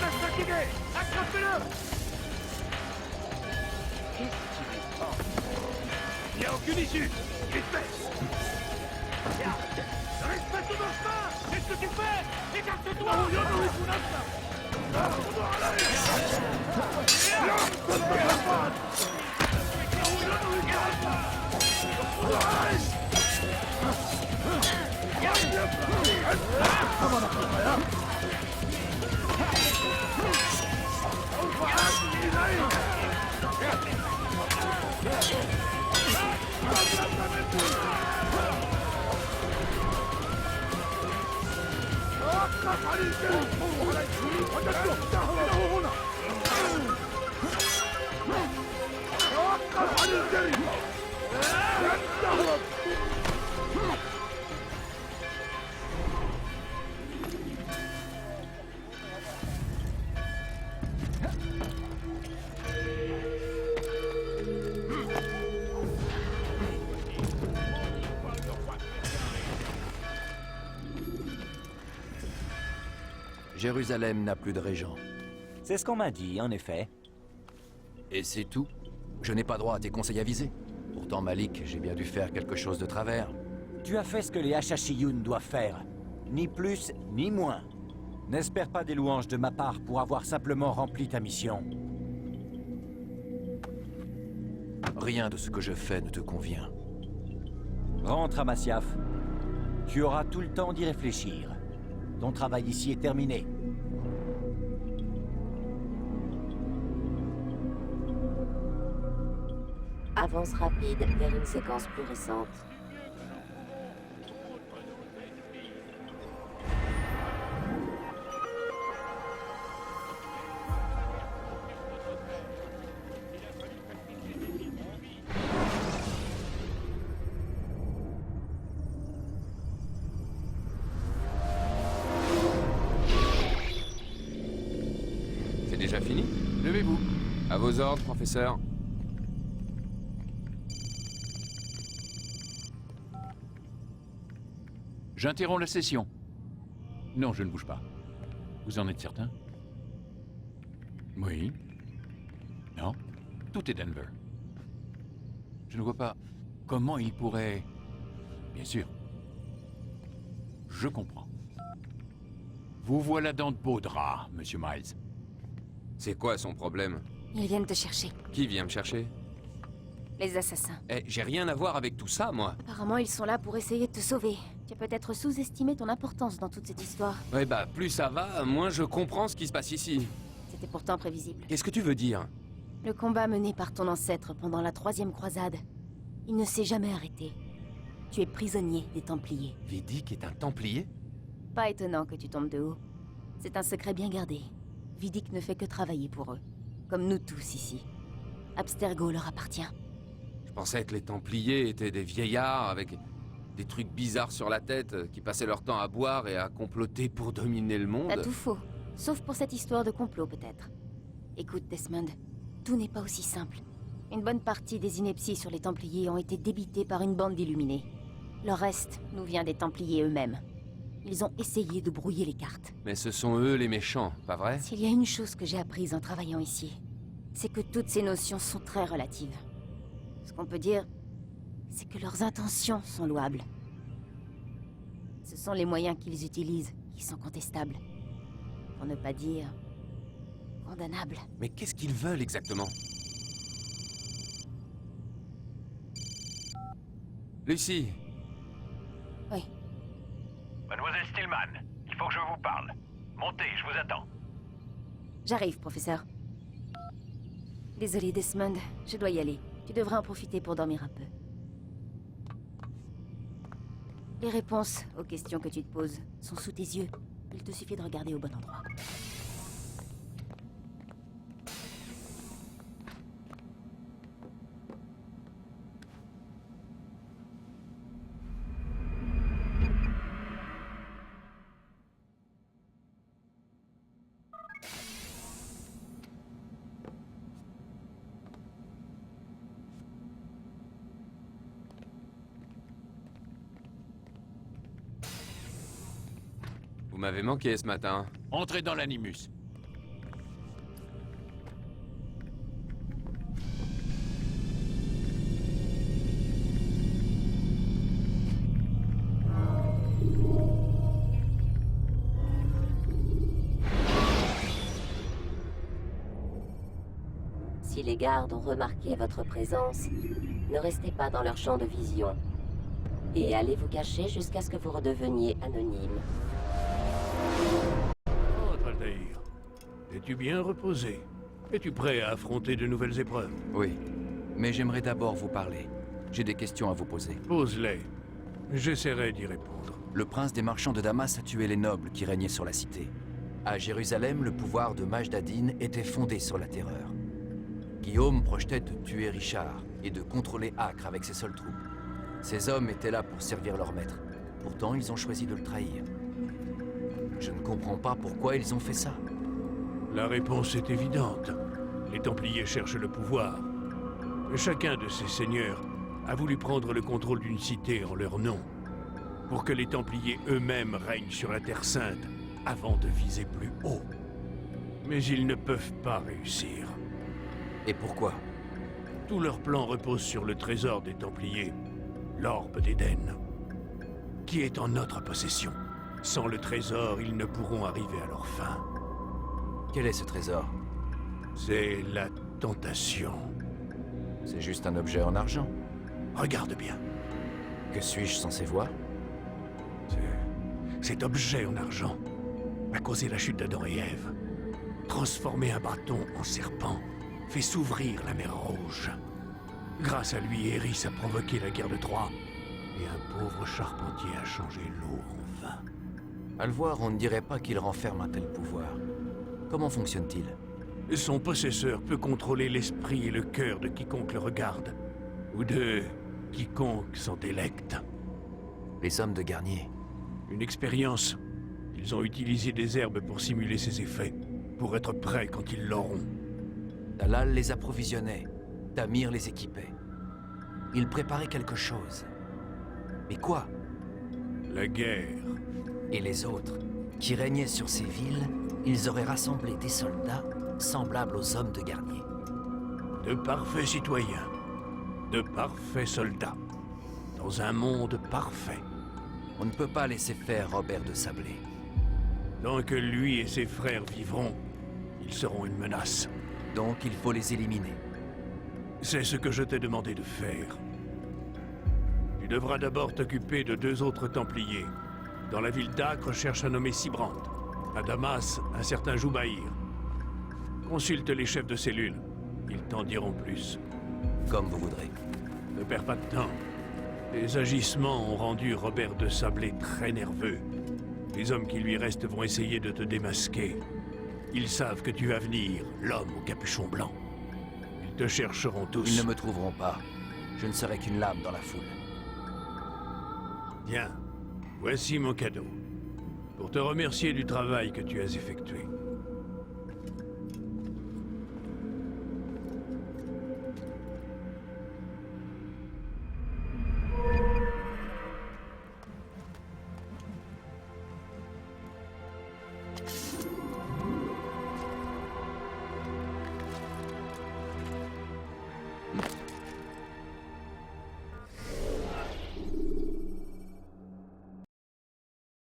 Laisse fatigué. Attrapez-le. Qu'est-ce qu'il est fort? Il n'y a aucune issue. Il fait. Respecte ton chemin! Qu'est-ce que tu fais? Écarte-toi! Jérusalem n'a plus de régent. C'est ce qu'on m'a dit, en effet. Et c'est tout. Je n'ai pas droit à tes conseils avisés. Pourtant, Malik, j'ai bien dû faire quelque chose de travers. Tu as fait ce que les Hashashiyun doivent faire. Ni plus, ni moins. N'espère pas des louanges de ma part pour avoir simplement rempli ta mission. Rien de ce que je fais ne te convient. Rentre à Masyaf. Tu auras tout le temps d'y réfléchir. Ton travail ici est terminé. Avance rapide vers une séquence plus récente. C'est déjà fini? Levez-vous. À vos ordres, professeur. J'interromps la session. Non, je ne bouge pas. Vous en êtes certain? Oui. Non. Tout est Denver. Je ne vois pas comment il pourrait... Bien sûr. Je comprends. Vous voilà dans de beaux draps, Monsieur Miles. C'est quoi son problème? Ils viennent te chercher. Qui vient me chercher? Les assassins. Eh, j'ai rien à voir avec tout ça, moi. Apparemment, ils sont là pour essayer de te sauver. Tu as peut-être sous-estimé ton importance dans toute cette histoire. Ouais, bah, plus ça va, moins je comprends ce qui se passe ici. C'était pourtant prévisible. Qu'est-ce que tu veux dire? Le combat mené par ton ancêtre pendant la 3e croisade, il ne s'est jamais arrêté. Tu es prisonnier des Templiers. Vidic est un Templier? Pas étonnant que tu tombes de haut. C'est un secret bien gardé. Vidic ne fait que travailler pour eux. Comme nous tous ici. Abstergo leur appartient. Je pensais que les Templiers étaient des vieillards avec des trucs bizarres sur la tête, qui passaient leur temps à boire et à comploter pour dominer le monde. T'as tout faux. Sauf pour cette histoire de complot, peut-être. Écoute, Desmond, tout n'est pas aussi simple. Une bonne partie des inepties sur les Templiers ont été débitées par une bande d'illuminés. Le reste nous vient des Templiers eux-mêmes. Ils ont essayé de brouiller les cartes. Mais ce sont eux les méchants, pas vrai? S'il y a une chose que j'ai apprise en travaillant ici, c'est que toutes ces notions sont très relatives. Ce qu'on peut dire, c'est que leurs intentions sont louables. Ce sont les moyens qu'ils utilisent qui sont contestables. Pour ne pas dire... condamnables. Mais qu'est-ce qu'ils veulent exactement? Lucie. Oui. Mademoiselle Stillman, il faut que je vous parle. Montez, je vous attends. J'arrive, professeur. Désolé, Desmond, je dois y aller. Tu devrais en profiter pour dormir un peu. Les réponses aux questions que tu te poses sont sous tes yeux. Il te suffit de regarder au bon endroit. Vous m'avez manqué ce matin. Entrez dans l'animus. les gardes ont remarqué votre présence, ne restez pas dans leur champ de vision. Et allez vous cacher jusqu'à ce que vous redeveniez anonyme. Oh, Altaïr. Es-tu bien reposé? Es-tu prêt à affronter de nouvelles épreuves? Oui, mais j'aimerais d'abord vous parler. J'ai des questions à vous poser. Pose-les. J'essaierai d'y répondre. Le prince des marchands de Damas a tué les nobles qui régnaient sur la cité. À Jérusalem, le pouvoir de Majd ad-Din était fondé sur la terreur. Guillaume projetait de tuer Richard et de contrôler Acre avec ses seules troupes. Ces hommes étaient là pour servir leur maître. Pourtant, ils ont choisi de le trahir. Je ne comprends pas pourquoi ils ont fait ça. La réponse est évidente. Les Templiers cherchent le pouvoir. Chacun de ces seigneurs a voulu prendre le contrôle d'une cité en leur nom, pour que les Templiers eux-mêmes règnent sur la Terre Sainte avant de viser plus haut. Mais ils ne peuvent pas réussir. Et pourquoi? Tout leur plan repose sur le trésor des Templiers, l'Orbe d'Éden, qui est en notre possession. Sans le trésor, ils ne pourront arriver à leur fin. Quel est ce trésor? C'est la tentation. C'est juste un objet en argent. Regarde bien. Que suis-je censé voir? Cet objet en argent a causé la chute d'Adam et Ève, transformé un bâton en serpent, fait s'ouvrir la mer Rouge. Grâce à lui, Eris a provoqué la guerre de Troie, et un pauvre charpentier a changé l'eau en vin. À le voir, on ne dirait pas qu'il renferme un tel pouvoir. Comment fonctionne-t-il? Son possesseur peut contrôler l'esprit et le cœur de quiconque le regarde, ou de quiconque s'en délecte. Les hommes de Garnier. Une expérience. Ils ont utilisé des herbes pour simuler ses effets, pour être prêts quand ils l'auront. Talal les approvisionnait, Tamir les équipait. Ils préparaient quelque chose. Mais quoi? La guerre. Et les autres, qui régnaient sur ces villes, ils auraient rassemblé des soldats semblables aux hommes de Garnier. De parfaits citoyens, de parfaits soldats, dans un monde parfait. On ne peut pas laisser faire Robert de Sablé. Tant que lui et ses frères vivront, ils seront une menace. Donc il faut les éliminer. C'est ce que je t'ai demandé de faire. Tu devras d'abord t'occuper de 2 autres Templiers. Dans la ville d'Acre, cherche un nommé Sibrand. À Damas, un certain Joubaïr. Consulte les chefs de cellule. Ils t'en diront plus. Comme vous voudrez. Ne perds pas de temps. Les agissements ont rendu Robert de Sablé très nerveux. Les hommes qui lui restent vont essayer de te démasquer. Ils savent que tu vas venir, l'homme au capuchon blanc. Ils te chercheront tous. Ils ne me trouveront pas. Je ne serai qu'une lame dans la foule. Tiens, voici mon cadeau. Pour te remercier du travail que tu as effectué.